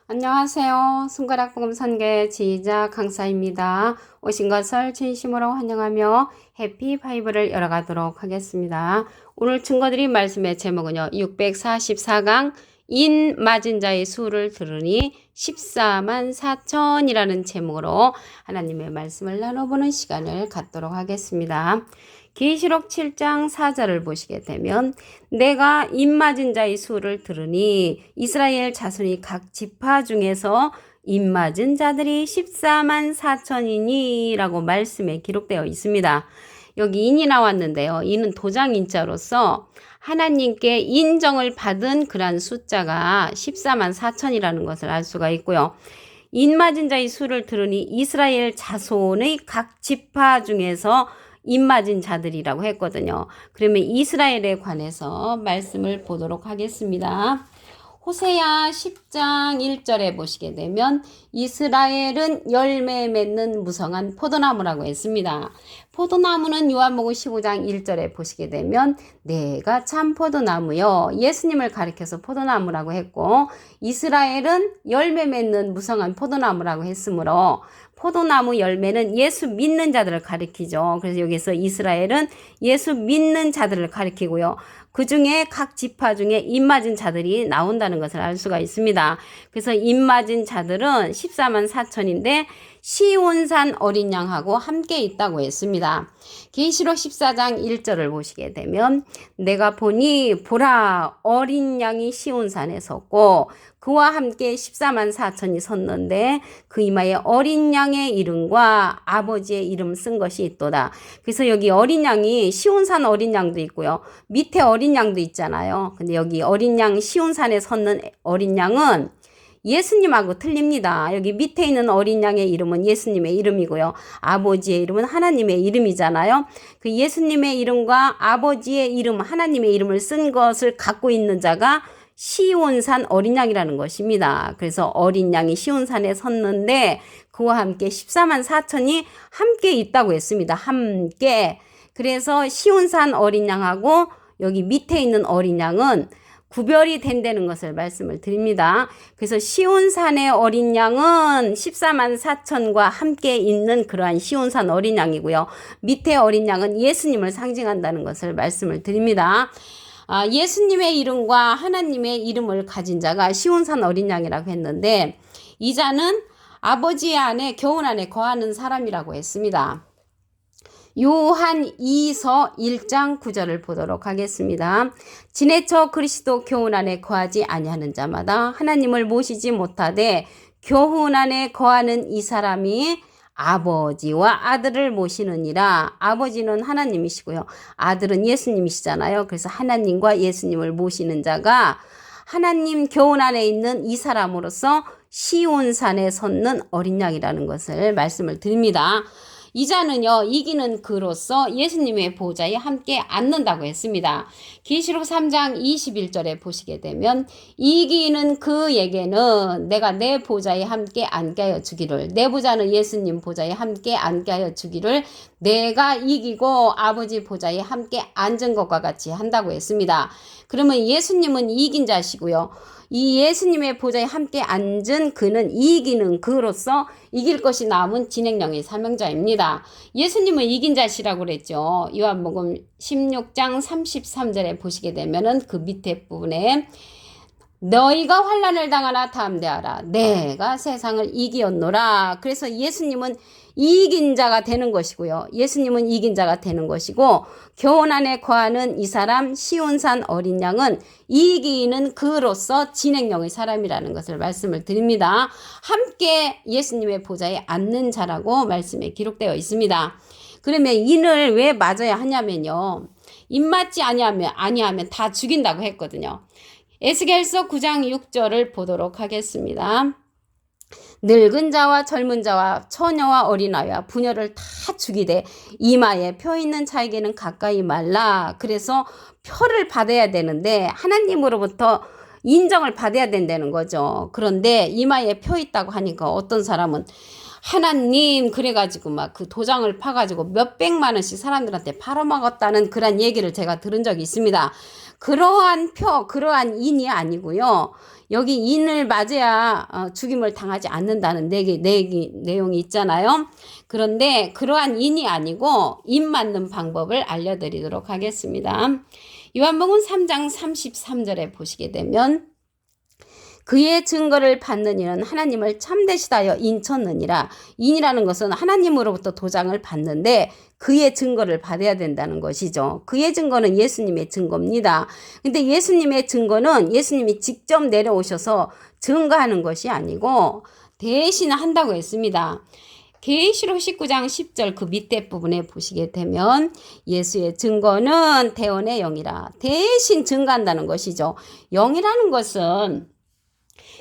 안녕하세요. 손가락 복음 선계 지휘자 강사입니다. 오신 것을 진심으로 환영하며 해피 바이블을 열어가도록 하겠습니다. 오늘 증거드린 말씀의 제목은요. 644강 인 맞은 자의 수를 들으니 14만 4천이라는 제목으로 하나님의 말씀을 나눠보는 시간을 갖도록 하겠습니다. 계시록 7장 4절을 보시게 되면 내가 입맞은 자의 수를 들으니 이스라엘 자손이 각 지파 중에서 입맞은 자들이 14만 4천이니 라고 말씀에 기록되어 있습니다. 여기 인이 나왔는데요. 인은 도장인자로서 하나님께 인정을 받은 그러한 숫자가 14만 4천이라는 것을 알 수가 있고요. 입맞은 자의 수를 들으니 이스라엘 자손의 각 지파 중에서 입맞은 자들이라고 했거든요. 그러면 이스라엘에 관해서 말씀을 보도록 하겠습니다. 호세아 10장 1절에 보시게 되면 이스라엘은 열매 맺는 무성한 포도나무라고 했습니다. 포도나무는 요한복음 15장 1절에 보시게 되면 내가 참 포도나무요. 예수님을 가리켜서 포도나무라고 했고 이스라엘은 열매 맺는 무성한 포도나무라고 했으므로 포도나무 열매는 예수 믿는 자들을 가리키죠. 그래서 여기서 이스라엘은 예수 믿는 자들을 가리키고요. 그 중에 각 지파 중에 입맞은 자들이 나온다는 것을 알 수가 있습니다. 그래서 입맞은 자들은 14만 4천인데 시온산 어린 양하고 함께 있다고 했습니다. 계시록 14장 1절을 보시게 되면 내가 보니 보라 어린 양이 시온산에 섰고 그와 함께 14만 4천이 섰는데 그 이마에 어린 양의 이름과 아버지의 이름 쓴 것이 있도다. 그래서 여기 어린 양이 시온산 어린 양도 있고요. 밑에 어린 양도 있잖아요. 근데 여기 어린 양 시온산에 섰는 어린 양은 예수님하고 틀립니다. 여기 밑에 있는 어린 양의 이름은 예수님의 이름이고요. 아버지의 이름은 하나님의 이름이잖아요. 그 예수님의 이름과 아버지의 이름, 하나님의 이름을 쓴 것을 갖고 있는 자가 시온산 어린 양이라는 것입니다. 그래서 어린 양이 시온산에 섰는데 그와 함께 14만 4천이 함께 있다고 했습니다. 함께. 그래서 시온산 어린 양하고 여기 밑에 있는 어린 양은 구별이 된다는 것을 말씀을 드립니다. 그래서 시온산의 어린 양은 14만 4천과 함께 있는 그러한 시온산 어린 양이고요. 밑에 어린 양은 예수님을 상징한다는 것을 말씀을 드립니다. 예수님의 이름과 하나님의 이름을 가진 자가 시온산 어린 양이라고 했는데 이 자는 아버지 안에 교훈 안에 거하는 사람이라고 했습니다. 요한 2서 1장 9절을 보도록 하겠습니다. 지내쳐 그리스도 교훈 안에 거하지 아니하는 자마다 하나님을 모시지 못하되 교훈 안에 거하는 이 사람이 아버지와 아들을 모시느니라. 아버지는 하나님이시고요. 아들은 예수님이시잖아요. 그래서 하나님과 예수님을 모시는 자가 하나님 교훈 안에 있는 이 사람으로서 시온산에 섰는 어린 양이라는 것을 말씀을 드립니다. 이 자는요 이기는 그로서 예수님의 보좌에 함께 앉는다고 했습니다. 계시록 3장 21절에 보시게 되면 이기는 그에게는 내가 내 보좌에 함께 앉게 하여 주기를, 내 보좌는 예수님 보좌에 함께 앉게 하여 주기를 내가 이기고 아버지 보좌에 함께 앉은 것과 같이 한다고 했습니다. 그러면 예수님은 이긴 자시고요. 이 예수님의 보좌에 함께 앉은 그는 이기는 그로서 이길 것이 남은 진행령의 사명자입니다. 예수님은 이긴 자시라고 그랬죠. 요한복음 16장 33절에 보시게 되면은 그 밑에 부분에 너희가 환난을 당하나 담대하라. 내가 세상을 이기었노라. 그래서 예수님은 이긴 자가 되는 것이고요. 예수님은 이긴 자가 되는 것이고 교훈 안에 거하는 이 사람 시온산 어린 양은 이기는 그로서 진행령의 사람이라는 것을 말씀을 드립니다. 함께 예수님의 보좌에 앉는 자라고 말씀에 기록되어 있습니다. 그러면 인을 왜 맞아야 하냐면요. 인 맞지 아니하면 다 죽인다고 했거든요. 에스겔서 9장 6절을 보도록 하겠습니다. 늙은 자와 젊은 자와 처녀와 어린아이와 부녀를 다 죽이되 이마에 표 있는 자에게는 가까이 말라. 그래서 표를 받아야 되는데 하나님으로부터 인정을 받아야 된다는 거죠. 그런데 이마에 표 있다고 하니까 어떤 사람은 하나님 그래가지고 막 그 도장을 파가지고 몇백만 원씩 사람들한테 팔아먹었다는 그런 얘기를 제가 들은 적이 있습니다. 그러한 인이 아니고요. 여기 인을 맞아야 죽임을 당하지 않는다는 내용이 있잖아요. 그런데 그러한 인이 아니고 인 맞는 방법을 알려드리도록 하겠습니다. 요한복음 3장 33절에 보시게 되면 그의 증거를 받는 이는 하나님을 참되시다여 인쳤느니라. 인이라는 것은 하나님으로부터 도장을 받는데 그의 증거를 받아야 된다는 것이죠. 그의 증거는 예수님의 증거입니다. 근데 예수님의 증거는 예수님이 직접 내려오셔서 증거하는 것이 아니고 대신 한다고 했습니다. 계시록 19장 10절 그 밑에 부분에 보시게 되면 예수의 증거는 대언의 영이라. 대신 증거한다는 것이죠. 영이라는 것은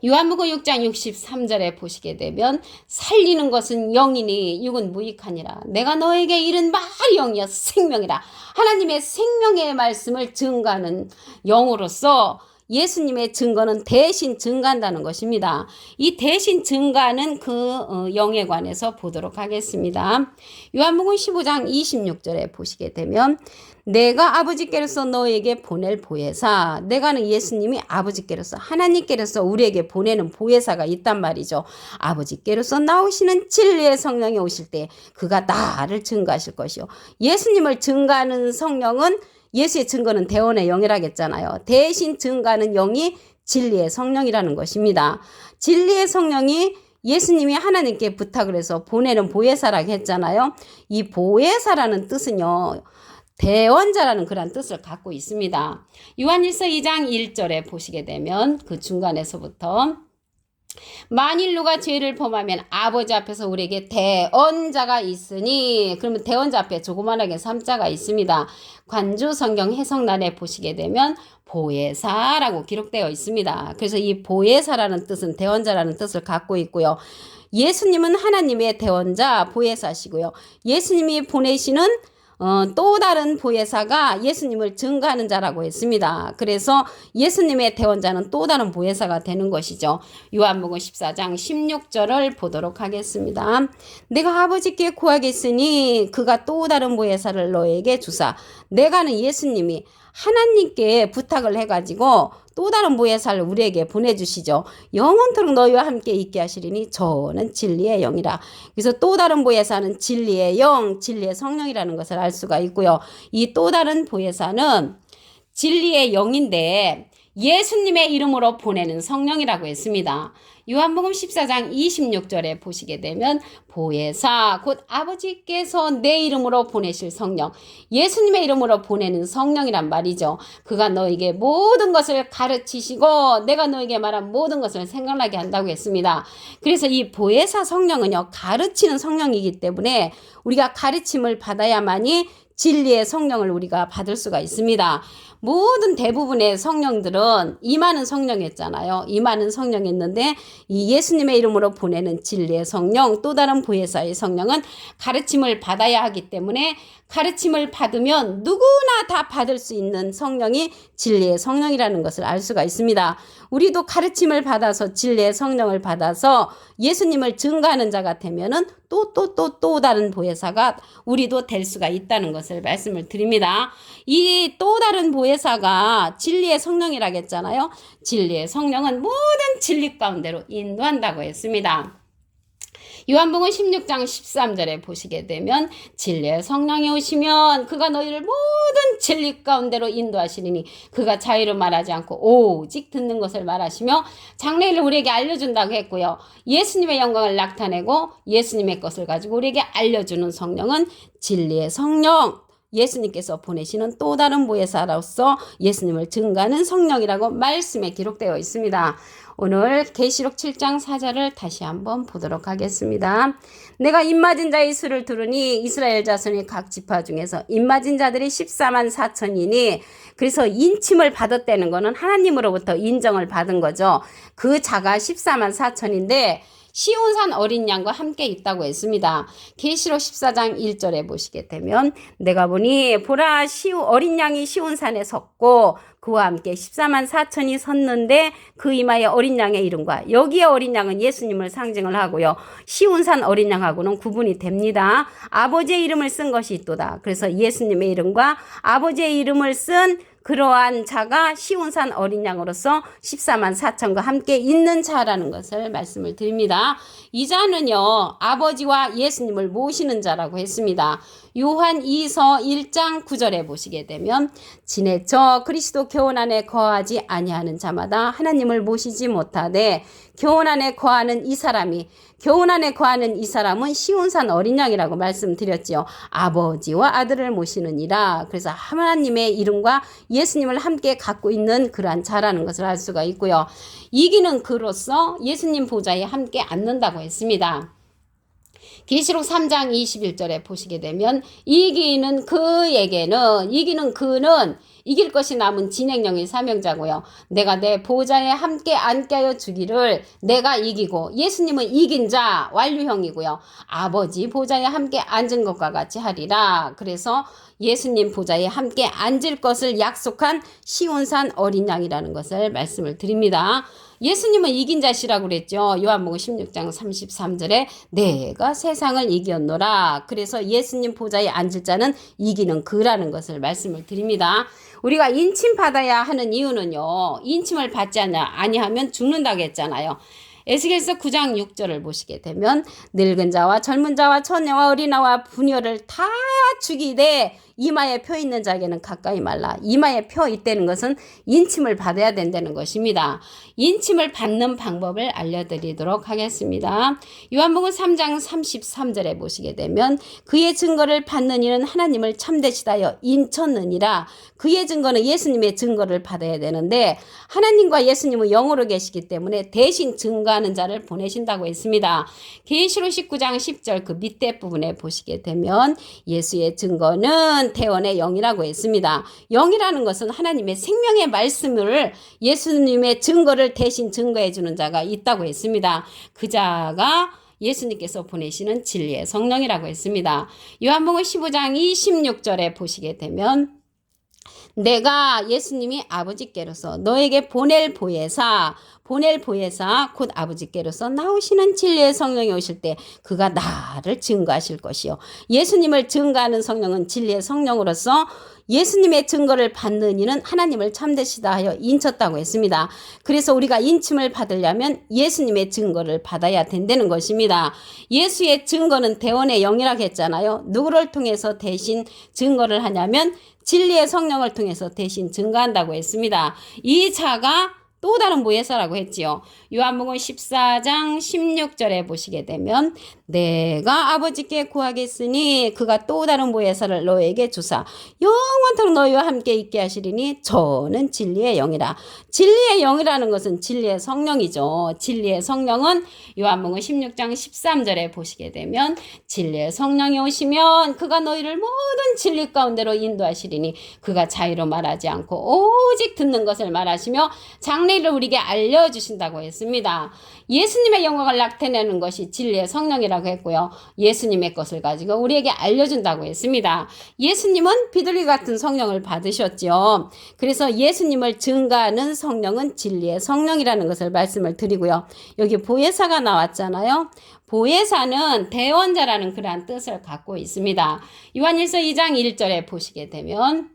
요한복음 6장 63절에 보시게 되면 살리는 것은 영이니 육은 무익하니라. 내가 너에게 이른 말이 영이여 생명이라. 하나님의 생명의 말씀을 증거하는 영으로서 예수님의 증거는 대신 증거한다는 것입니다. 이 대신 증거하는 그 영에 관해서 보도록 하겠습니다. 요한복음 15장 26절에 보시게 되면 내가 아버지께로서 너에게 보낼 보혜사. 내가는 예수님이 아버지께로서 하나님께로서 우리에게 보내는 보혜사가 있단 말이죠. 아버지께로서 나오시는 진리의 성령이 오실 때 그가 나를 증거하실 것이요. 예수님을 증거하는 성령은 예수의 증거는 대언의 영이라겠잖아요. 대신 증거하는 영이 진리의 성령이라는 것입니다. 진리의 성령이 예수님이 하나님께 부탁을 해서 보내는 보혜사라고 했잖아요. 이 보혜사라는 뜻은요. 대언자라는 그런 뜻을 갖고 있습니다. 요한일서 2장 1절에 보시게 되면 그 중간에서부터 만일 누가 죄를 범하면 아버지 앞에서 우리에게 대언자가 있으니, 그러면 대언자 앞에 조그만하게 3자가 있습니다. 관주 성경 해석란에 보시게 되면 보혜사라고 기록되어 있습니다. 그래서 이 보혜사라는 뜻은 대언자라는 뜻을 갖고 있고요. 예수님은 하나님의 대언자 보혜사시고요. 예수님이 보내시는 또 다른 보혜사가 예수님을 증거하는 자라고 했습니다. 그래서 예수님의 대언자는 또 다른 보혜사가 되는 것이죠. 요한복음 14장 16절을 보도록 하겠습니다. 내가 아버지께 구하겠으니 그가 또 다른 보혜사를 너에게 주사. 내가는 예수님이 하나님께 부탁을 해가지고 또 다른 보혜사를 우리에게 보내주시죠. 영원토록 너희와 함께 있게 하시리니 저는 진리의 영이라. 그래서 또 다른 보혜사는 진리의 영, 진리의 성령이라는 것을 알 수가 있고요. 이 또 다른 보혜사는 진리의 영인데 예수님의 이름으로 보내는 성령이라고 했습니다. 요한복음 14장 26절에 보시게 되면 보혜사 곧 아버지께서 내 이름으로 보내실 성령, 예수님의 이름으로 보내는 성령이란 말이죠. 그가 너에게 모든 것을 가르치시고 내가 너에게 말한 모든 것을 생각나게 한다고 했습니다. 그래서 이 보혜사 성령은요, 가르치는 성령이기 때문에 우리가 가르침을 받아야만이 진리의 성령을 우리가 받을 수가 있습니다. 모든 대부분의 성령들은 임하는 성령이었잖아요. 임하는 성령이었는데 이 예수님의 이름으로 보내는 진리의 성령, 또 다른 보혜사의 성령은 가르침을 받아야 하기 때문에 가르침을 받으면 누구나 다 받을 수 있는 성령이 진리의 성령이라는 것을 알 수가 있습니다. 우리도 가르침을 받아서 진리의 성령을 받아서 예수님을 증거하는 자가 되면은 또 다른 보혜사가 우리도 될 수가 있다는 것을 말씀을 드립니다. 이 또 다른 보혜사가 진리의 성령이라고 했잖아요. 진리의 성령은 모든 진리 가운데로 인도한다고 했습니다. 요한복음 16장 13절에 보시게 되면 진리의 성령이 오시면 그가 너희를 모든 진리 가운데로 인도하시리니 그가 자유로 말하지 않고 오직 듣는 것을 말하시며 장래를 우리에게 알려준다고 했고요. 예수님의 영광을 나타내고 예수님의 것을 가지고 우리에게 알려주는 성령은 진리의 성령, 예수님께서 보내시는 또 다른 보혜사로서 예수님을 증거하는 성령이라고 말씀에 기록되어 있습니다. 오늘 계시록 7장 4절을 다시 한번 보도록 하겠습니다. 내가 입맞은 자의 수를 들으니 이스라엘 자손의 각 지파 중에서 입맞은 자들이 14만 4천이니, 그래서 인침을 받았다는 것은 하나님으로부터 인정을 받은 거죠. 그 자가 14만 4천인데 시온산 어린 양과 함께 있다고 했습니다. 계시록 14장 1절에 보시게 되면 내가 보니 보라 어린 양이 시온산에 섰고 그와 함께 14만 4천이 섰는데 그 이마에 어린 양의 이름과, 여기에 어린 양은 예수님을 상징을 하고요. 시온산 어린 양하고는 구분이 됩니다. 아버지의 이름을 쓴 것이 있도다. 그래서 예수님의 이름과 아버지의 이름을 쓴 그러한 자가 시온산 어린 양으로서 14만 4천과 함께 있는 자라는 것을 말씀을 드립니다. 이 자는요, 아버지와 예수님을 모시는 자라고 했습니다. 요한 2서 1장 9절에 보시게 되면 지내쳐 그리스도 교훈 안에 거하지 아니하는 자마다 하나님을 모시지 못하되 교훈 안에 거하는 이 사람은 시온산 어린 양이라고 말씀드렸지요. 아버지와 아들을 모시느니라. 그래서 하나님의 이름과 예수님을 함께 갖고 있는 그러한 자라는 것을 알 수가 있고요. 이기는 그로서 예수님 보좌에 함께 앉는다고 했습니다. 계시록 3장 21절에 보시게 되면 이기는 그는 이길 것이 남은 진행령의 사명자고요. 내가 내 보좌에 함께 앉게 하여 주기를 내가 이기고, 예수님은 이긴 자 완료형이고요. 아버지 보좌에 함께 앉은 것과 같이 하리라. 그래서 예수님 보좌에 함께 앉을 것을 약속한 시온산 어린 양이라는 것을 말씀을 드립니다. 예수님은 이긴 자시라고 그랬죠. 요한복음 16장 33절에 내가 세상을 이겼노라. 그래서 예수님 보좌에 앉을 자는 이기는 그라는 것을 말씀을 드립니다. 우리가 인침 받아야 하는 이유는요, 인침을 받지 아니하면 죽는다고 했잖아요. 에스겔서 9장 6절을 보시게 되면 늙은 자와 젊은 자와 처녀와 어린아와 부녀를 다 죽이되 이마에 표 있는 자에게는 가까이 말라. 이마에 표 있다는 것은 인침을 받아야 된다는 것입니다. 인침을 받는 방법을 알려드리도록 하겠습니다. 요한복음 3장 33절에 보시게 되면 그의 증거를 받는 이는 하나님을 참되시다여 인쳤느니라. 그의 증거는 예수님의 증거를 받아야 되는데 하나님과 예수님은 영으로 계시기 때문에 대신 증거하는 자를 보내신다고 했습니다. 계시록 19장 10절 그 밑에 부분에 보시게 되면 예수의 증거는 대원의 영이라고 했습니다. 영이라는 것은 하나님의 생명의 말씀을 예수님의 증거를 대신 증거해 주는 자가 있다고 했습니다. 그 자가 예수님께서 보내시는 진리의 성령이라고 했습니다. 요한복음 15장 26절에 보시게 되면 내가 예수님이 아버지께로서 너에게 보낼 보혜사 곧 아버지께로서 나오시는 진리의 성령이 오실 때 그가 나를 증거하실 것이요. 예수님을 증거하는 성령은 진리의 성령으로서 예수님의 증거를 받는 이는 하나님을 참되시다 하여 인쳤다고 했습니다. 그래서 우리가 인침을 받으려면 예수님의 증거를 받아야 된다는 것입니다. 예수의 증거는 대원의 영이라고 했잖아요. 누구를 통해서 대신 증거를 하냐면 진리의 성령을 통해서 대신 증거한다고 했습니다. 이 자가 또 다른 보혜사라고 했지요. 요한복음 14장 16절에 보시게 되면 내가 아버지께 구하겠으니 그가 또 다른 보혜사를 너에게 주사 영원토록 너희와 함께 있게 하시리니 저는 진리의 영이라. 진리의 영이라는 것은 진리의 성령이죠. 진리의 성령은 요한복음 16장 13절에 보시게 되면 진리의 성령이 오시면 그가 너희를 모든 진리 가운데로 인도하시리니 그가 자유로 말하지 않고 오직 듣는 것을 말하시며 장래를 우리에게 알려주신다고 했습니다. 예수님의 영광을 나타내는 것이 진리의 성령이라고 했고요. 예수님의 것을 가지고 우리에게 알려준다고 했습니다. 예수님은 비둘기 같은 성령을 받으셨죠. 그래서 예수님을 증거하는 성령은 진리의 성령이라는 것을 말씀을 드리고요. 여기 보혜사가 나왔잖아요. 보혜사는 대원자라는 그러한 뜻을 갖고 있습니다. 요한일서 2장 1절에 보시게 되면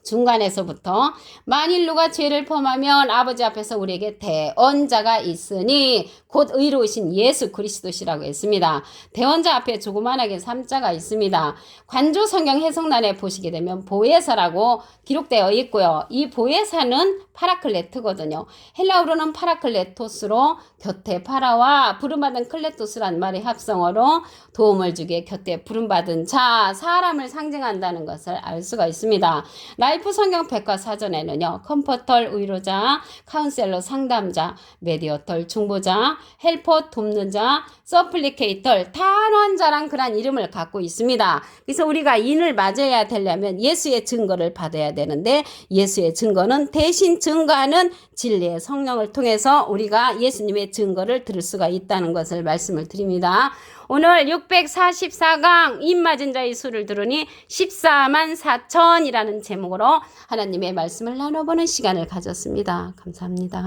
중간에서부터 만일 누가 죄를 범하면 아버지 앞에서 우리에게 대언자가 있으니 곧 의로우신 예수 그리스도시라고 했습니다. 대언자 앞에 조그만하게 3자가 있습니다. 관조 성경 해석란에 보시게 되면 보혜사라고 기록되어 있고요. 이 보혜사는 파라클레트거든요. 헬라어로는 파라클레토스로 곁에 파라와 부름받은 클레토스란 말의 합성어로 도움을 주기에 곁에 부름받은 자, 사람을 상징한다는 것을 알 수가 있습니다. 라이프 성경 백과사전에는요. 컴포터 위로자, 카운셀러 상담자, 메디어터 중보자, 헬퍼 돕는 자, 서플리케이터 탄원자란 그런 이름을 갖고 있습니다. 그래서 우리가 인을 맞아야 되려면 예수의 증거를 받아야 되는데 예수의 증거는 대신 증거하는 진리의 성령을 통해서 우리가 예수님의 증거를 들을 수가 있다는 것을 말씀을 드립니다. 오늘 644강 입맞은 자의 수를 들으니 14만 4천이라는 제목으로 하나님의 말씀을 나눠보는 시간을 가졌습니다. 감사합니다.